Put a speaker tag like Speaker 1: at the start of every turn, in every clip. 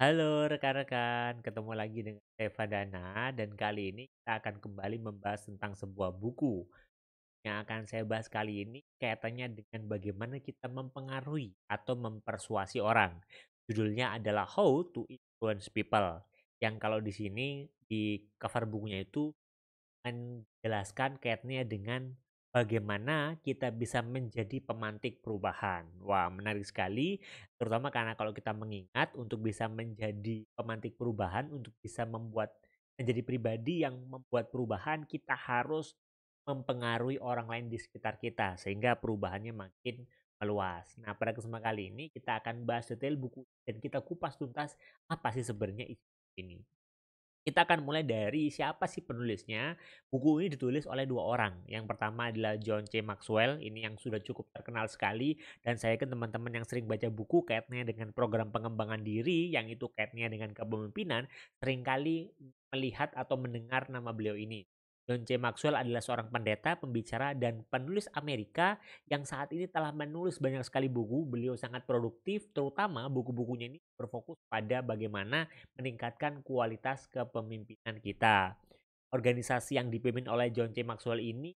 Speaker 1: Halo rekan-rekan, ketemu lagi dengan saya Fadana dan kali ini kita akan kembali membahas tentang sebuah buku. Yang akan saya bahas kali ini kaitannya dengan bagaimana kita mempengaruhi atau mempersuasi orang. Judulnya adalah How to Influence People. Yang kalau di sini di cover bukunya itu menjelaskan kaitannya dengan bagaimana kita bisa menjadi pemantik perubahan. Wah, menarik sekali, terutama karena kalau kita mengingat untuk bisa menjadi pemantik perubahan, untuk bisa menjadi pribadi yang membuat perubahan, kita harus mempengaruhi orang lain di sekitar kita sehingga perubahannya makin meluas. Nah, pada kesempatan kali ini kita akan bahas detail buku dan kita kupas tuntas apa sih sebenarnya isi ini. Kita akan mulai dari siapa sih penulisnya. Buku ini ditulis oleh dua orang. Yang pertama adalah John C. Maxwell, ini yang sudah cukup terkenal sekali. Dan saya yakin teman-teman yang sering baca buku kaitannya dengan program pengembangan diri, yang itu kaitannya dengan kepemimpinan, seringkali melihat atau mendengar nama beliau ini. John C. Maxwell adalah seorang pendeta, pembicara, dan penulis Amerika yang saat ini telah menulis banyak sekali buku. Beliau sangat produktif, terutama buku-bukunya ini berfokus pada bagaimana meningkatkan kualitas kepemimpinan kita. Organisasi yang dipimpin oleh John C. Maxwell ini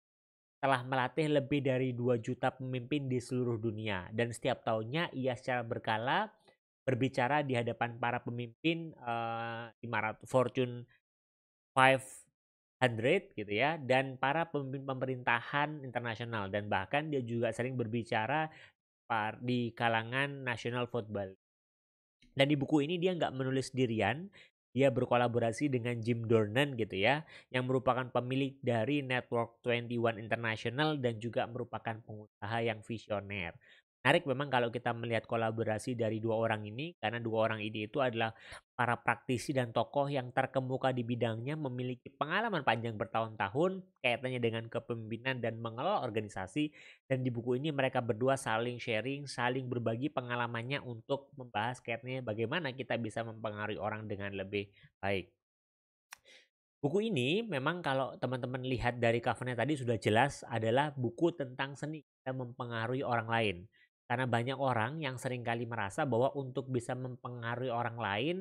Speaker 1: telah melatih lebih dari 2 juta pemimpin di seluruh dunia dan setiap tahunnya ia secara berkala berbicara di hadapan para pemimpin 500 Fortune 500 gitu ya dan para pemimpin pemerintahan internasional dan bahkan dia juga sering berbicara di kalangan National Football. Dan di buku ini dia nggak menulis sendirian, dia berkolaborasi dengan Jim Dornan gitu ya, yang merupakan pemilik dari Network 21 International dan juga merupakan pengusaha yang visioner. Menarik memang kalau kita melihat kolaborasi dari dua orang ini, karena dua orang ini itu adalah para praktisi dan tokoh yang terkemuka di bidangnya, memiliki pengalaman panjang bertahun-tahun kaitannya dengan kepemimpinan dan mengelola organisasi. Dan di buku ini mereka berdua saling sharing, saling berbagi pengalamannya untuk membahas kaitannya bagaimana kita bisa mempengaruhi orang dengan lebih baik. Buku ini memang kalau teman-teman lihat dari covernya tadi sudah jelas adalah buku tentang seni kita mempengaruhi orang lain. Karena banyak orang yang seringkali merasa bahwa untuk bisa mempengaruhi orang lain,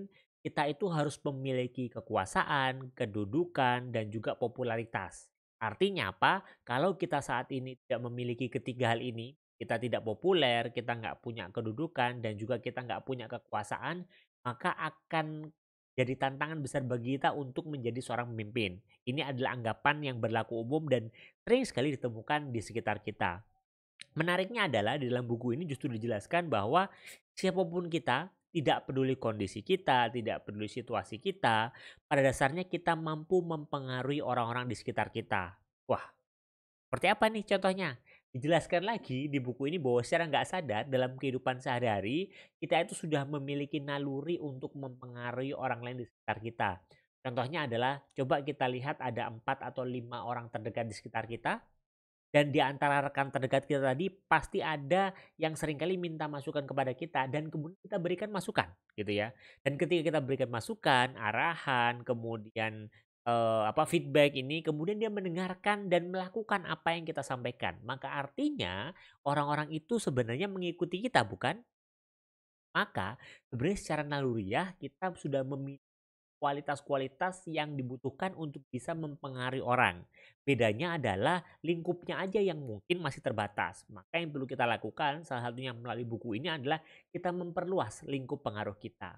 Speaker 1: kita itu harus memiliki kekuasaan, kedudukan, dan juga popularitas. Artinya apa? Kalau kita saat ini tidak memiliki ketiga hal ini, kita tidak populer, kita nggak punya kedudukan, dan juga kita nggak punya kekuasaan, maka akan jadi tantangan besar bagi kita untuk menjadi seorang pemimpin. Ini adalah anggapan yang berlaku umum dan sering sekali ditemukan di sekitar kita. Menariknya adalah di dalam buku ini justru dijelaskan bahwa siapapun kita, tidak peduli kondisi kita, tidak peduli situasi kita, pada dasarnya kita mampu mempengaruhi orang-orang di sekitar kita. Wah, seperti apa nih contohnya? Dijelaskan lagi di buku ini bahwa secara nggak sadar dalam kehidupan sehari-hari, kita itu sudah memiliki naluri untuk mempengaruhi orang lain di sekitar kita. Contohnya adalah coba kita lihat ada 4 atau 5 orang terdekat di sekitar kita, dan di antara rekan terdekat kita tadi pasti ada yang seringkali minta masukan kepada kita dan kemudian kita berikan masukan gitu ya. Dan ketika kita berikan masukan, arahan, kemudian feedback ini kemudian dia mendengarkan dan melakukan apa yang kita sampaikan. Maka artinya orang-orang itu sebenarnya mengikuti kita bukan? Maka sebenarnya secara naluriah kita sudah memiliki kualitas-kualitas yang dibutuhkan untuk bisa mempengaruhi orang. Bedanya adalah lingkupnya aja yang mungkin masih terbatas. Maka yang perlu kita lakukan salah satunya melalui buku ini adalah kita memperluas lingkup pengaruh kita.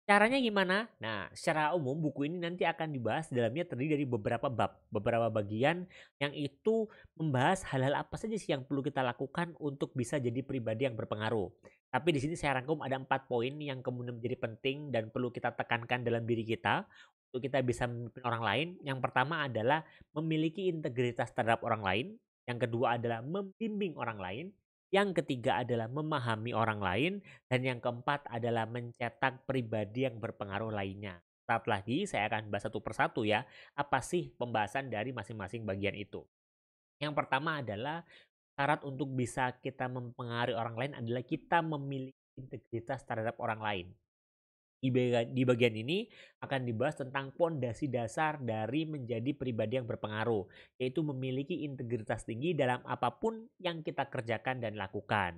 Speaker 1: Caranya gimana? Nah, secara umum buku ini nanti akan dibahas dalamnya terdiri dari beberapa bab, beberapa bagian yang itu membahas hal-hal apa saja sih yang perlu kita lakukan untuk bisa jadi pribadi yang berpengaruh. Tapi di sini saya rangkum ada 4 poin yang kemudian menjadi penting dan perlu kita tekankan dalam diri kita untuk kita bisa memimpin orang lain. Yang pertama adalah memiliki integritas terhadap orang lain. Yang kedua adalah membimbing orang lain. Yang ketiga adalah memahami orang lain. Dan yang keempat adalah mencetak pribadi yang berpengaruh lainnya. Saat lagi saya akan bahas satu persatu ya. Apa sih pembahasan dari masing-masing bagian itu? Yang pertama adalah syarat untuk bisa kita mempengaruhi orang lain adalah kita memiliki integritas terhadap orang lain. Di bagian ini akan dibahas tentang pondasi dasar dari menjadi pribadi yang berpengaruh, yaitu memiliki integritas tinggi dalam apapun yang kita kerjakan dan lakukan.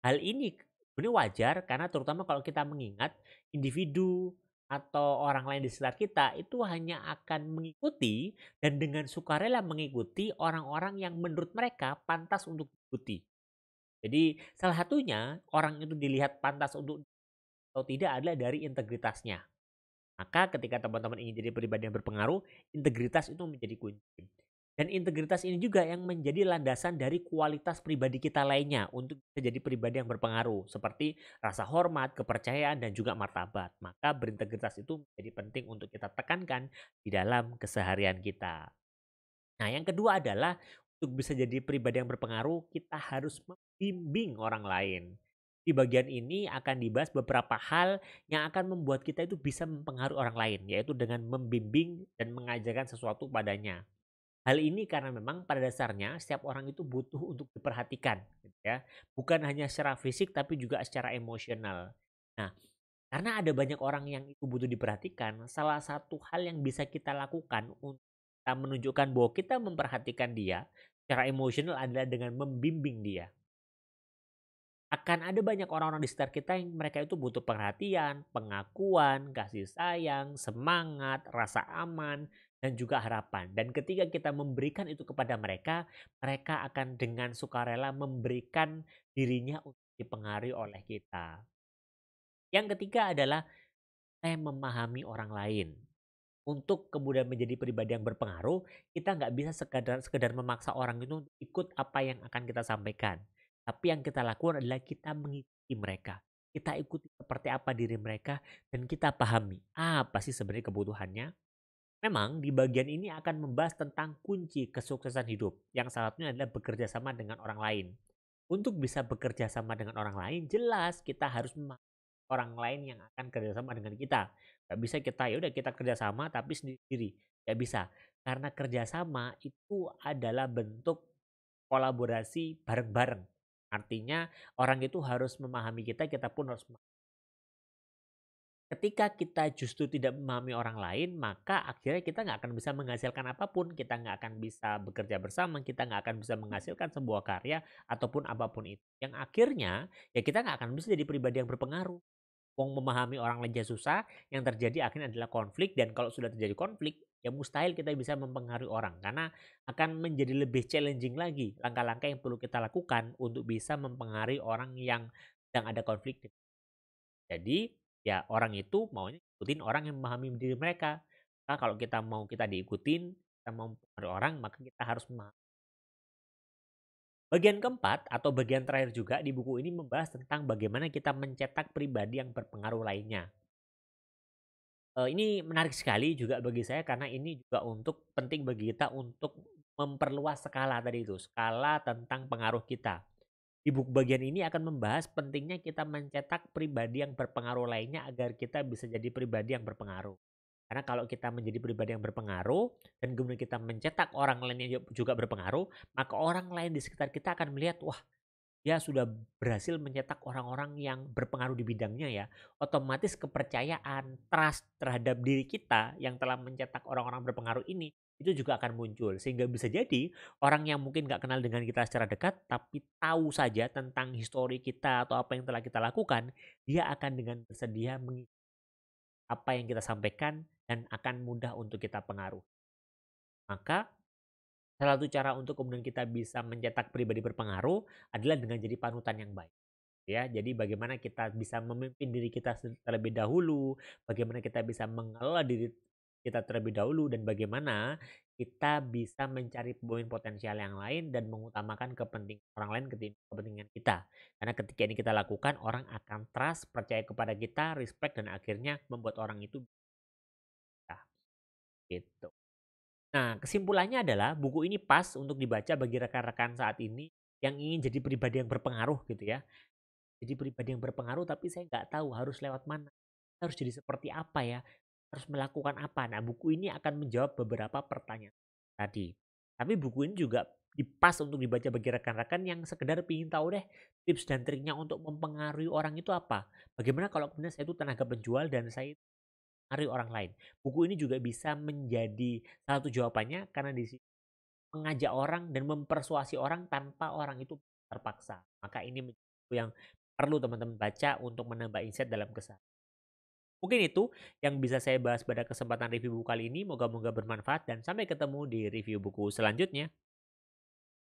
Speaker 1: Hal ini Ini wajar karena terutama kalau kita mengingat individu atau orang lain di sekitar kita itu hanya akan mengikuti dan dengan sukarela mengikuti orang-orang yang menurut mereka pantas untuk diikuti. Jadi salah satunya orang itu dilihat pantas untuk atau tidak adalah dari integritasnya. Maka ketika teman-teman ingin jadi pribadi yang berpengaruh, integritas itu menjadi kunci. Dan integritas ini juga yang menjadi landasan dari kualitas pribadi kita lainnya untuk bisa jadi pribadi yang berpengaruh. Seperti rasa hormat, kepercayaan, dan juga martabat. Maka berintegritas itu menjadi penting untuk kita tekankan di dalam keseharian kita. Nah, yang kedua adalah untuk bisa jadi pribadi yang berpengaruh, kita harus membimbing orang lain. Di bagian ini akan dibahas beberapa hal yang akan membuat kita itu bisa mempengaruhi orang lain, yaitu dengan membimbing dan mengajarkan sesuatu padanya. Hal ini karena memang pada dasarnya setiap orang itu butuh untuk diperhatikan, gitu ya. Bukan hanya secara fisik tapi juga secara emosional. Nah, karena ada banyak orang yang itu butuh diperhatikan, salah satu hal yang bisa kita lakukan untuk kita menunjukkan bahwa kita memperhatikan dia secara emosional adalah dengan membimbing dia. Akan ada banyak orang-orang di sekitar kita yang mereka itu butuh perhatian, pengakuan, kasih sayang, semangat, rasa aman, dan juga harapan. Dan ketika kita memberikan itu kepada mereka, mereka akan dengan sukarela memberikan dirinya untuk dipengaruhi oleh kita. Yang ketiga adalah saya memahami orang lain. Untuk kemudian menjadi pribadi yang berpengaruh, kita nggak bisa sekedar sekedar memaksa orang itu untuk ikut apa yang akan kita sampaikan. Tapi yang kita lakukan adalah kita mengikuti mereka. Kita ikuti seperti apa diri mereka dan kita pahami apa sih sebenarnya kebutuhannya. Memang di bagian ini akan membahas tentang kunci kesuksesan hidup yang salah satunya adalah bekerja sama dengan orang lain. Untuk bisa bekerja sama dengan orang lain, jelas kita harus orang lain yang akan kerjasama dengan kita. Gak bisa kita, ya udah kita kerjasama tapi sendiri. Gak bisa. Karena kerjasama itu adalah bentuk kolaborasi bareng-bareng. Artinya orang itu harus memahami kita, kita pun harus ketika kita justru tidak memahami orang lain, maka akhirnya kita nggak akan bisa menghasilkan apapun. Kita nggak akan bisa bekerja bersama, kita nggak akan bisa menghasilkan sebuah karya ataupun apapun itu. Yang akhirnya ya kita nggak akan bisa jadi pribadi yang berpengaruh. Wong memahami orang lain aja susah, yang terjadi akhirnya adalah konflik dan kalau sudah terjadi konflik, ya mustahil kita bisa mempengaruhi orang karena akan menjadi lebih challenging lagi langkah-langkah yang perlu kita lakukan untuk bisa mempengaruhi orang yang sedang ada konflik. Jadi, ya orang itu maunya ikutin orang yang memahami diri mereka. Maka kalau kita mau kita diikutin, kita mau mempengaruhi orang, maka kita harus memahami. Bagian keempat atau bagian terakhir juga di buku ini membahas tentang bagaimana kita mencetak pribadi yang berpengaruh lainnya. Ini menarik sekali juga bagi saya karena ini juga untuk penting bagi kita untuk memperluas skala tadi itu, skala tentang pengaruh kita. Di buku bagian ini akan membahas pentingnya kita mencetak pribadi yang berpengaruh lainnya agar kita bisa jadi pribadi yang berpengaruh. Karena kalau kita menjadi pribadi yang berpengaruh dan kemudian kita mencetak orang lain yang juga berpengaruh, maka orang lain di sekitar kita akan melihat, wah, dia sudah berhasil mencetak orang-orang yang berpengaruh di bidangnya ya. Otomatis kepercayaan, trust terhadap diri kita yang telah mencetak orang-orang berpengaruh ini itu juga akan muncul. Sehingga bisa jadi orang yang mungkin nggak kenal dengan kita secara dekat tapi tahu saja tentang histori kita atau apa yang telah kita lakukan, dia akan dengan bersedia mengikuti apa yang kita sampaikan dan akan mudah untuk kita pengaruh. Maka salah satu cara untuk kemudian kita bisa mencetak pribadi berpengaruh adalah dengan jadi panutan yang baik. Ya, jadi bagaimana kita bisa memimpin diri kita terlebih dahulu, bagaimana kita bisa mengelola diri kita terlebih dahulu, dan bagaimana kita bisa mencari poin potensial yang lain dan mengutamakan kepentingan orang lain ketimbang kepentingan kita. Karena ketika ini kita lakukan, orang akan trust, percaya kepada kita, respect, dan akhirnya membuat orang itu bisa. Gitu. Nah, kesimpulannya adalah buku ini pas untuk dibaca bagi rekan-rekan saat ini yang ingin jadi pribadi yang berpengaruh gitu ya. Jadi pribadi yang berpengaruh tapi saya nggak tahu harus lewat mana. Harus jadi seperti apa ya? Harus melakukan apa? Nah, buku ini akan menjawab beberapa pertanyaan tadi. Tapi buku ini juga dipas untuk dibaca bagi rekan-rekan yang sekedar ingin tahu deh tips dan triknya untuk mempengaruhi orang itu apa. Bagaimana kalau kemudian saya itu tenaga penjual dan saya mempengaruhi orang lain. Buku ini juga bisa menjadi salah satu jawabannya karena di sini mengajak orang dan mempersuasi orang tanpa orang itu terpaksa. Maka ini menjadi buku yang perlu teman-teman baca untuk menambah insight dalam keseharian. Mungkin itu yang bisa saya bahas pada kesempatan review buku kali ini. Moga-moga bermanfaat dan sampai ketemu di review buku selanjutnya.